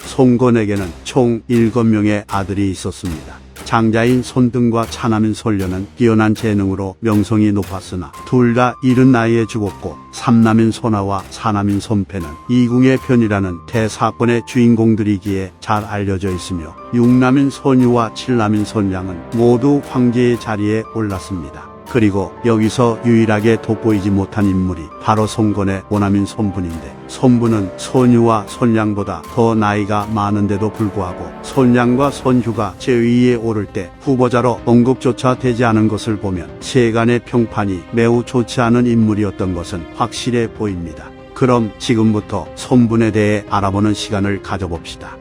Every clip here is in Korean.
송건에게는 총 7명의 아들이 있었습니다. 장자인 손등과 차남인 손녀는 뛰어난 재능으로 명성이 높았으나 둘 다 이른 나이에 죽었고, 삼남인 손아와 사남인 손패는 이궁의 변이라는 대사건의 주인공들이기에 잘 알려져 있으며, 육남인 손유와 칠남인 손량은 모두 황제의 자리에 올랐습니다. 그리고 여기서 유일하게 돋보이지 못한 인물이 바로 송건의 오남인 손분인데, 손분은 손유와 손량보다 더 나이가 많은데도 불구하고 손량과 손휴가 제위에 오를 때 후보자로 언급조차 되지 않은 것을 보면 세간의 평판이 매우 좋지 않은 인물이었던 것은 확실해 보입니다. 그럼 지금부터 손분에 대해 알아보는 시간을 가져봅시다.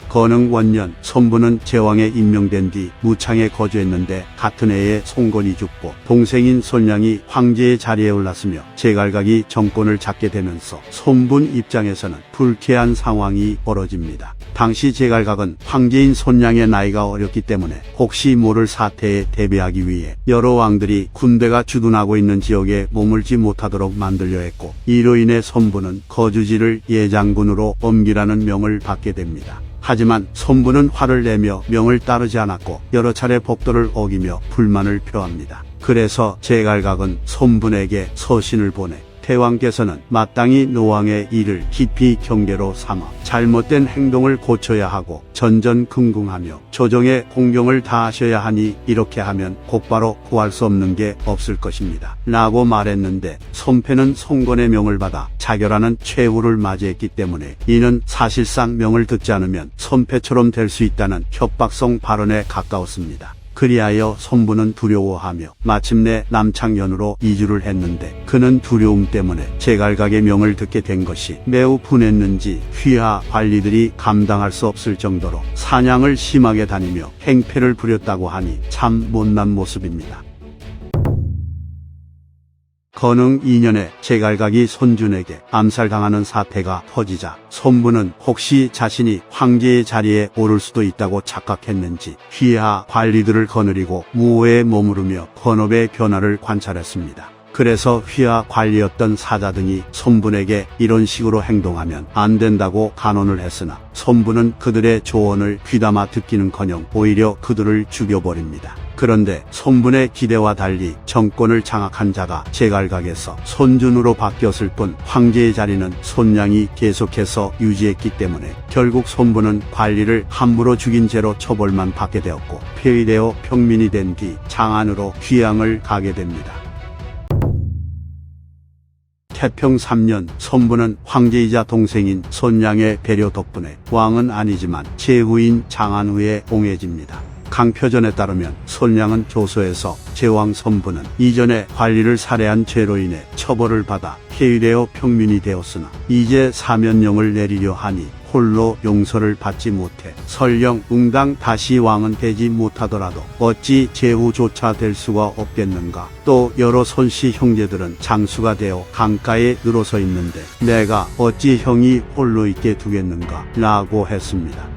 건흥 원년, 손분은 제왕에 임명된 뒤 무창에 거주했는데, 같은 해에 송건이 죽고 동생인 손량이 황제의 자리에 올랐으며 제갈각이 정권을 잡게 되면서 손분 입장에서는 불쾌한 상황이 벌어집니다. 당시 제갈각은 황제인 손량의 나이가 어렸기 때문에 혹시 모를 사태에 대비하기 위해 여러 왕들이 군대가 주둔하고 있는 지역에 머물지 못하도록 만들려 했고, 이로 인해 손분은 거주지를 예장군으로 옮기라는 명을 받게 됩니다. 하지만 손분은 화를 내며 명을 따르지 않았고 여러 차례 법도를 어기며 불만을 표합니다. 그래서 제갈각은 손분에게 서신을 보내 태왕께서는 마땅히 노왕의 일을 깊이 경계로 삼아 잘못된 행동을 고쳐야 하고 전전긍긍하며 조정의 공경을 다하셔야 하니, 이렇게 하면 곧바로 구할 수 없는 게 없을 것입니다 라고 말했는데, 손패는 송건의 명을 받아 자결하는 최후를 맞이했기 때문에 이는 사실상 명을 듣지 않으면 손패처럼 될 수 있다는 협박성 발언에 가까웠습니다. 그리하여 손분은 두려워하며 마침내 남창년으로 이주를 했는데, 그는 두려움 때문에 제갈각의 명을 듣게 된 것이 매우 분했는지 휘하 관리들이 감당할 수 없을 정도로 사냥을 심하게 다니며 행패를 부렸다고 하니 참 못난 모습입니다. 건흥 2년에 제갈각이 손준에게 암살당하는 사태가 터지자 손분은 혹시 자신이 황제의 자리에 오를 수도 있다고 착각했는지 휘하 관리들을 거느리고 무호에 머무르며 건업의 변화를 관찰했습니다. 그래서 휘하 관리였던 사자 등이 손분에게 이런 식으로 행동하면 안 된다고 간언을 했으나 손분은 그들의 조언을 귀담아 듣기는커녕 오히려 그들을 죽여버립니다. 그런데 손분의 기대와 달리 정권을 장악한 자가 제갈각에서 손준으로 바뀌었을 뿐 황제의 자리는 손량이 계속해서 유지했기 때문에 결국 손분은 관리를 함부로 죽인 죄로 처벌만 받게 되었고, 폐위되어 평민이 된 뒤 장안으로 귀양을 가게 됩니다. 태평 3년, 손분은 황제이자 동생인 손량의 배려 덕분에 왕은 아니지만 제후인 장안후에 옹해집니다. 강표전에 따르면 손량은 조서에서 제왕 손분은 이전에 관리를 살해한 죄로 인해 처벌을 받아 폐위되어 평민이 되었으나 이제 사면령을 내리려 하니 홀로 용서를 받지 못해 설령 응당 다시 왕은 되지 못하더라도 어찌 제후조차 될 수가 없겠는가. 또 여러 손씨 형제들은 장수가 되어 강가에 늘어서 있는데 내가 어찌 형이 홀로 있게 두겠는가 라고 했습니다.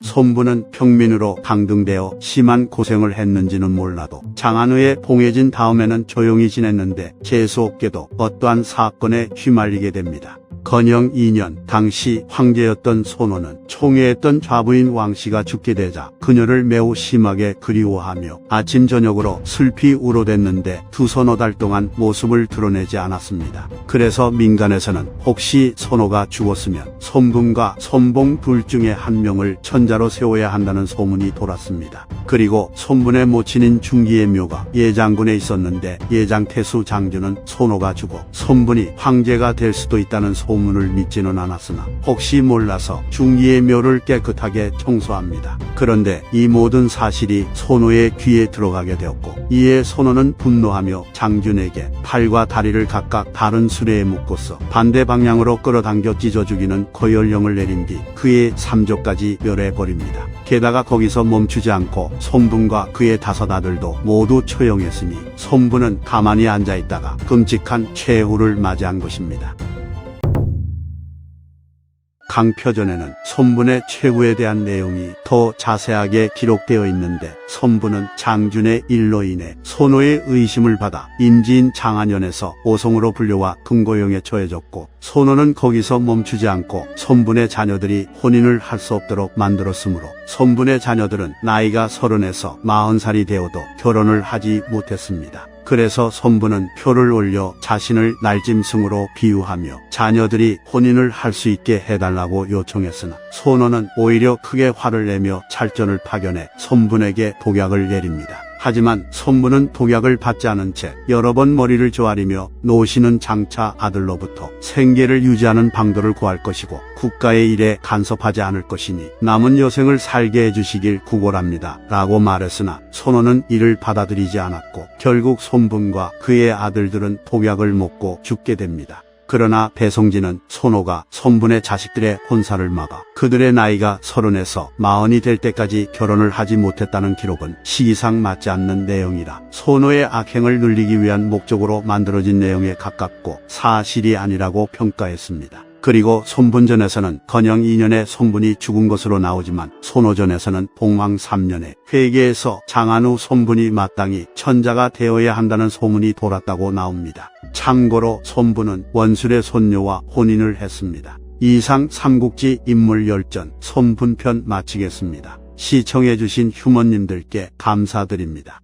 손분은 평민으로 강등되어 심한 고생을 했는지는 몰라도 장안후에 봉해진 다음에는 조용히 지냈는데 재수없게도 어떠한 사건에 휘말리게 됩니다. 건영 2년, 당시 황제였던 손호는 총애했던 좌부인 왕씨가 죽게 되자 그녀를 매우 심하게 그리워하며 아침 저녁으로 슬피 울어댔는데 2~3달 동안 모습을 드러내지 않았습니다. 그래서 민간에서는 혹시 손호가 죽었으면 손분과 손봉 둘 중에 한 명을 천자로 세워야 한다는 소문이 돌았습니다. 그리고 손분의 모친인 중기의 묘가 예장군에 있었는데 예장태수 장주는 손호가 죽어 손분이 황제가 될 수도 있다는 소문을 믿지는 않았으나 혹시 몰라서 중기의 묘를 깨끗하게 청소합니다. 그런데 이 모든 사실이 손호의 귀에 들어가게 되었고, 이에 손호는 분노하며 장준에게 팔과 다리를 각각 다른 수레에 묶어서 반대 방향으로 끌어당겨 찢어 죽이는 거열령을 내린 뒤 그의 3조까지 멸해버립니다. 게다가 거기서 멈추지 않고 손분과 그의 5 아들도 모두 처형했으니 손분은 가만히 앉아있다가 끔찍한 최후를 맞이한 것입니다. 강표전에는 손분의 최후에 대한 내용이 더 자세하게 기록되어 있는데 손분은 장준의 일로 인해 손호의 의심을 받아 임지인 장안현에서 오송으로 불려와 금고형에 처해졌고 손호는 거기서 멈추지 않고 손분의 자녀들이 혼인을 할 수 없도록 만들었으므로 손분의 자녀들은 나이가 30에서 40살이 되어도 결혼을 하지 못했습니다. 그래서 손분은 표를 올려 자신을 날짐승으로 비유하며 자녀들이 혼인을 할 수 있게 해달라고 요청했으나 손호는 오히려 크게 화를 내며 찰전을 파견해 손분에게 독약을 내립니다. 하지만 손분은 독약을 받지 않은 채 여러 번 머리를 조아리며 노시는 장차 아들로부터 생계를 유지하는 방도를 구할 것이고 국가의 일에 간섭하지 않을 것이니 남은 여생을 살게 해주시길 구걸합니다 라고 말했으나 손호는 이를 받아들이지 않았고 결국 손분과 그의 아들들은 독약을 먹고 죽게 됩니다. 그러나 배송진은 손호가 손분의 자식들의 혼사를 막아 그들의 나이가 30에서 40이 될 때까지 결혼을 하지 못했다는 기록은 시기상 맞지 않는 내용이라 손호의 악행을 늘리기 위한 목적으로 만들어진 내용에 가깝고 사실이 아니라고 평가했습니다. 그리고 손분전에서는 건영 2년에 손분이 죽은 것으로 나오지만 손호전에서는 봉황 3년에 회계에서 장안 후 손분이 마땅히 천자가 되어야 한다는 소문이 돌았다고 나옵니다. 참고로 손분은 원술의 손녀와 혼인을 했습니다. 이상 삼국지 인물열전 손분편 마치겠습니다. 시청해주신 휴머님들께 감사드립니다.